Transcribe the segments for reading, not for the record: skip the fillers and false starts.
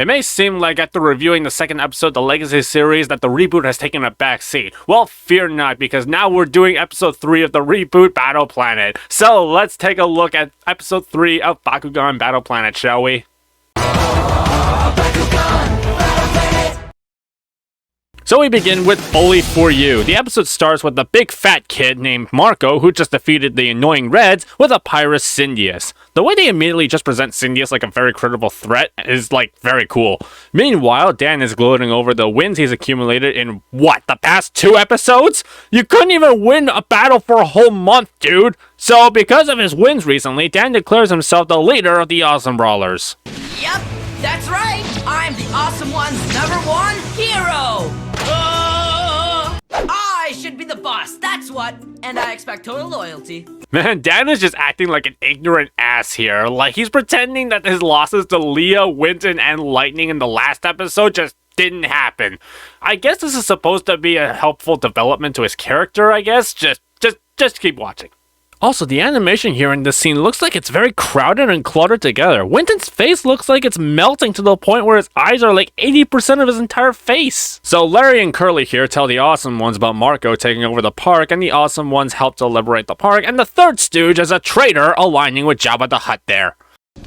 It may seem like after reviewing the second episode of the Legacy series that the reboot has taken a back seat. Well, fear not, because now we're doing episode 3 of the reboot Battle Planet. So let's take a look at episode 3 of Bakugan Battle Planet, shall we? So we begin with Bully For You. The episode starts with a big fat kid named Marco who just defeated the annoying Reds with a Pyrus Syndius. The way they immediately just present Syndius like a very credible threat is very cool. Meanwhile, Dan is gloating over the wins he's accumulated in the past 2 episodes? You couldn't even win a battle for a whole month, dude! So because of his wins recently, Dan declares himself the leader of the Awesome Brawlers. Yep, that's right! I'm the Awesome One's #1 hero! I should be the boss, that's what! And I expect total loyalty. Man, Dan is just acting like an ignorant ass here. Like, he's pretending that his losses to Leah, Winton, and Lightning in the last episode just didn't happen. I guess this is supposed to be a helpful development to his character, I guess. Just keep watching. Also, the animation here in this scene looks like it's very crowded and cluttered together. Winton's face looks like it's melting to the point where his eyes are like 80% of his entire face. So Larry and Curly here tell the Awesome Ones about Marco taking over the park, and the Awesome Ones help to liberate the park, and the third stooge is a traitor aligning with Jabba the Hutt there.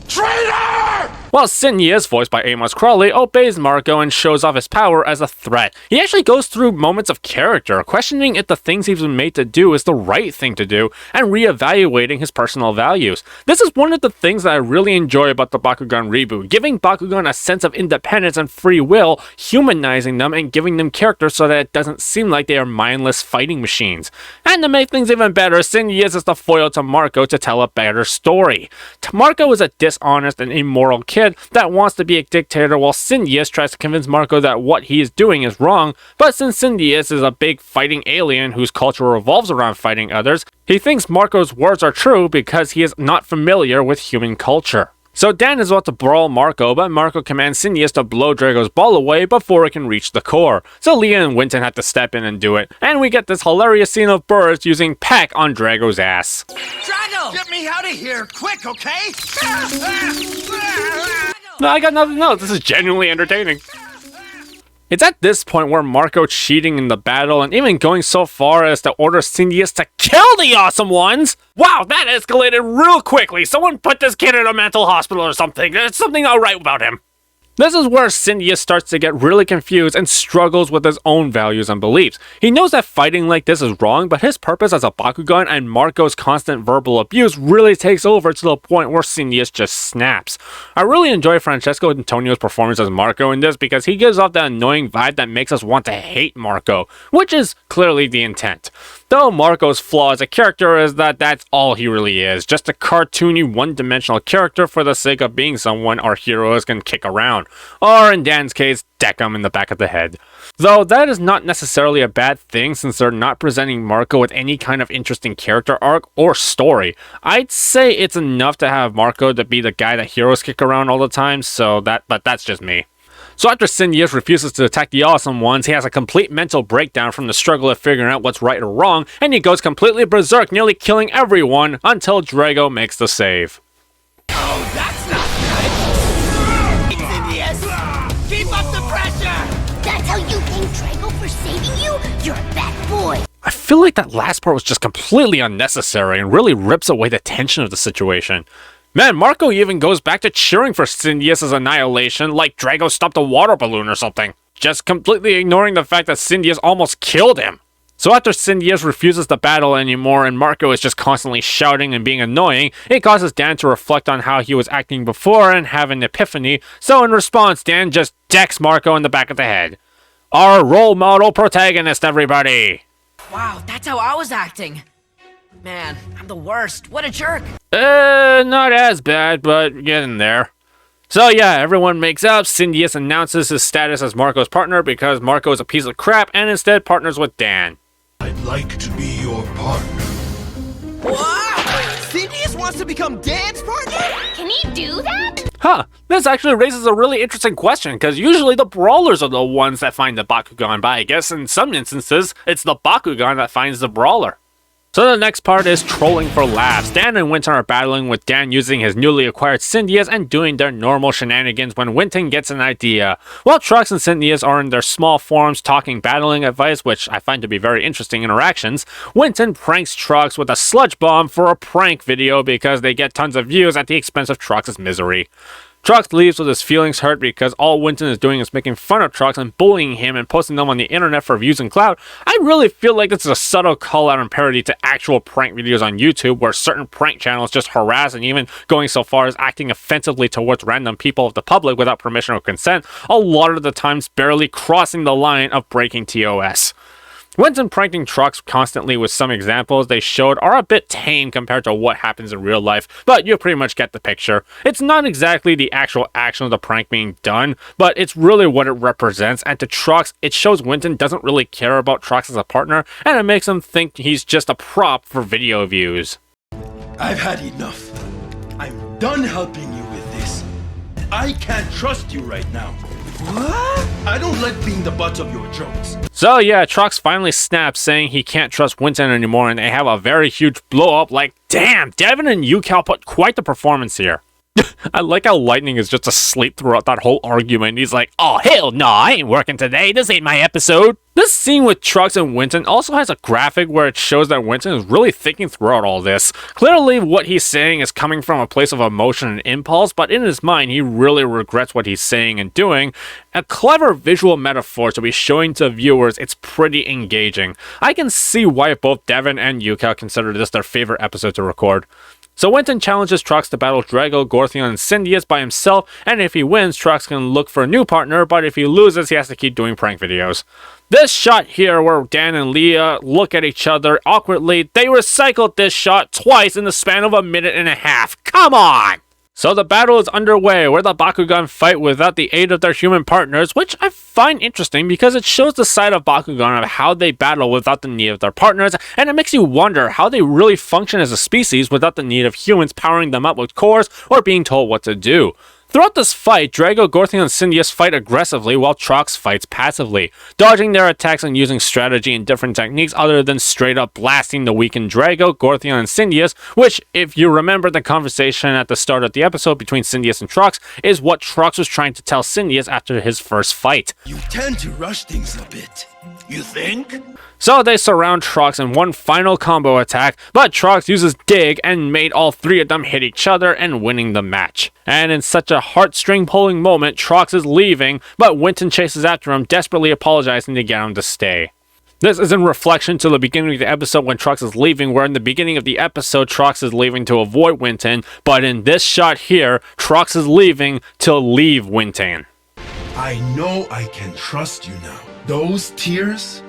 Traitor! While Syndius, voiced by Amos Crawley, obeys Marco and shows off his power as a threat. He actually goes through moments of character, questioning if the things he's been made to do is the right thing to do, and reevaluating his personal values. This is one of the things that I really enjoy about the Bakugan reboot, giving Bakugan a sense of independence and free will, humanizing them and giving them character so that it doesn't seem like they are mindless fighting machines. And to make things even better, Syndius is the foil to Marco to tell a better story. Marco is a dishonest and immoral kid that wants to be a dictator, while Syndius tries to convince Marco that what he is doing is wrong, but since Syndius is a big fighting alien whose culture revolves around fighting others, he thinks Marco's words are true because he is not familiar with human culture. So Dan is about to brawl Marco, but Marco commands Syndius to blow Drago's ball away before it can reach the core. So Leah and Winton have to step in and do it, and we get this hilarious scene of birds using peck on Drago's ass. Drago! Get me out of here, quick, okay? No, I got nothing else. This is genuinely entertaining. It's at this point where Marco cheating in the battle and even going so far as to order Syndius to kill the Awesome Ones. Wow, that escalated real quickly. Someone put this kid in a mental hospital or something. There's something not right about him. This is where Syndius starts to get really confused and struggles with his own values and beliefs. He knows that fighting like this is wrong, but his purpose as a Bakugan and Marco's constant verbal abuse really takes over to the point where Syndius just snaps. I really enjoy Francesco Antonio's performance as Marco in this because he gives off that annoying vibe that makes us want to hate Marco, which is clearly the intent. Though Marco's flaw as a character is that that's all he really is, just a cartoony one-dimensional character for the sake of being someone our heroes can kick around, or in Dan's case, deck him in the back of the head. Though that is not necessarily a bad thing since they're not presenting Marco with any kind of interesting character arc or story. I'd say it's enough to have Marco to be the guy that heroes kick around all the time, but that's just me. So after Syndius refuses to attack the Awesome Ones, he has a complete mental breakdown from the struggle of figuring out what's right or wrong, and he goes completely berserk, nearly killing everyone until Drago makes the save. Oh, that's not good! Syndius! Keep up the pressure! That's how you thank Drago for saving you? You're a bad boy. I feel like that last part was just completely unnecessary and really rips away the tension of the situation. Man, Marco even goes back to cheering for Syndius' annihilation like Drago stopped a water balloon or something, just completely ignoring the fact that Syndius almost killed him. So after Syndius refuses to battle anymore and Marco is just constantly shouting and being annoying, it causes Dan to reflect on how he was acting before and have an epiphany, so in response Dan just decks Marco in the back of the head. Our role model protagonist, everybody! Wow, that's how I was acting. Man, I'm the worst. What a jerk. Not as bad, but getting there. So yeah, everyone makes up. Syndius announces his status as Marco's partner because Marco is a piece of crap and instead partners with Dan. I'd like to be your partner. What? Syndius wants to become Dan's partner? Can he do that? Huh, this actually raises a really interesting question, because usually the Brawlers are the ones that find the Bakugan, but I guess in some instances, it's the Bakugan that finds the Brawler. So the next part is trolling for laughs. Dan and Winton are battling, with Dan using his newly acquired Syndias and doing their normal shenanigans when Winton gets an idea. While Trux and Syndias are in their small forms talking battling advice, which I find to be very interesting interactions, Winton pranks Trux with a sludge bomb for a prank video because they get tons of views at the expense of Trux's misery. Trux leaves with his feelings hurt because all Winton is doing is making fun of Trux and bullying him and posting them on the internet for views and clout. I really feel like this is a subtle call out and parody to actual prank videos on YouTube, where certain prank channels just harass and even going so far as acting offensively towards random people of the public without permission or consent, a lot of the times barely crossing the line of breaking TOS. Winton pranking Trux constantly with some examples they showed are a bit tame compared to what happens in real life, but you pretty much get the picture. It's not exactly the actual action of the prank being done, but it's really what it represents, and to Trux, it shows Winton doesn't really care about Trux as a partner, and it makes him think he's just a prop for video views. I've had enough. I'm done helping you with this. I can't trust you right now. What? I don't like being the butt of your jokes. So yeah, Trux finally snaps, saying he can't trust Winton anymore, and they have a very huge blow up. Like, damn, Devin and Yukal put quite the performance here. I like how Lightning is just asleep throughout that whole argument. He's like, oh hell no, I ain't working today, this ain't my episode. This scene with Trux and Winton also has a graphic where it shows that Winton is really thinking throughout all this. Clearly what he's saying is coming from a place of emotion and impulse, but in his mind he really regrets what he's saying and doing. A clever visual metaphor to be showing to viewers. It's pretty engaging. I can see why both Devin and Yukal consider this their favorite episode to record. So Winton challenges Trux to battle Drago, Gorthion, and Syndias by himself, and if he wins, Trux can look for a new partner, but if he loses, he has to keep doing prank videos. This shot here where Dan and Leah look at each other awkwardly, they recycled this shot twice in the span of a minute and a half. Come on! So the battle is underway, where the Bakugan fight without the aid of their human partners, which I find interesting because it shows the side of Bakugan of how they battle without the need of their partners, and it makes you wonder how they really function as a species without the need of humans powering them up with cores or being told what to do. Throughout this fight, Drago, Gorthion, and Syndias fight aggressively while Trux fights passively, dodging their attacks and using strategy and different techniques other than straight up blasting the weakened Drago, Gorthion, and Syndias, which, if you remember the conversation at the start of the episode between Syndias and Trux, is what Trux was trying to tell Syndias after his first fight. You tend to rush things a bit. You think? So they surround Trux in one final combo attack, but Trux uses Dig and made all three of them hit each other and winning the match. And in such a heartstring pulling moment, Trux is leaving, but Winton chases after him, desperately apologizing to get him to stay. This is in reflection to the beginning of the episode when Trux is leaving, where in the beginning of the episode, Trux is leaving to avoid Winton, but in this shot here, Trux is leaving to leave Winton. I know I can trust you now. Those tears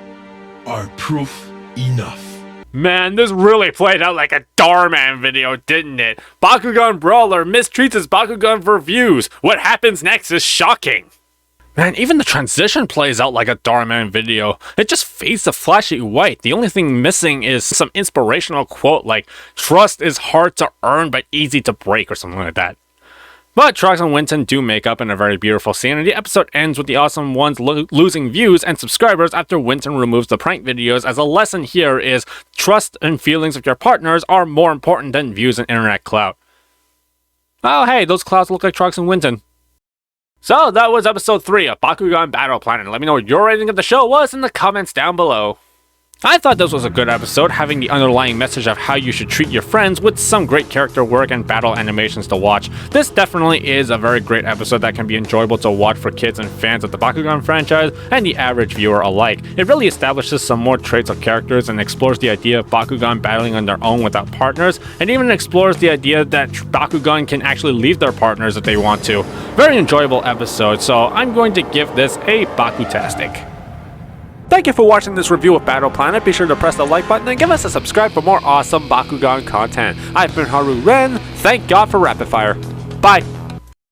are proof enough. Man, this really played out like a Darman video, didn't it? Bakugan Brawler mistreats his Bakugan for views. What happens next is shocking. Man, even the transition plays out like a Darman video. It just fades to flashy white. The only thing missing is some inspirational quote like, "Trust is hard to earn but easy to break," or something like that. But Trux and Winton do make up in a very beautiful scene, and the episode ends with the awesome ones losing views and subscribers after Winton removes the prank videos, as a lesson here is trust and feelings of your partners are more important than views and internet clout. Oh hey, those clouds look like Trux and Winton. So that was episode 3 of Bakugan Battle Planet. Let me know what your rating of the show was in the comments down below. I thought this was a good episode, having the underlying message of how you should treat your friends with some great character work and battle animations to watch. This definitely is a very great episode that can be enjoyable to watch for kids and fans of the Bakugan franchise and the average viewer alike. It really establishes some more traits of characters and explores the idea of Bakugan battling on their own without partners, and even explores the idea that Bakugan can actually leave their partners if they want to. Very enjoyable episode, so I'm going to give this a Bakutastic. Thank you for watching this review of Battle Planet. Be sure to press the like button and give us a subscribe for more awesome Bakugan content. I've been Haru Ren. Thank God for Rapid Fire. Bye.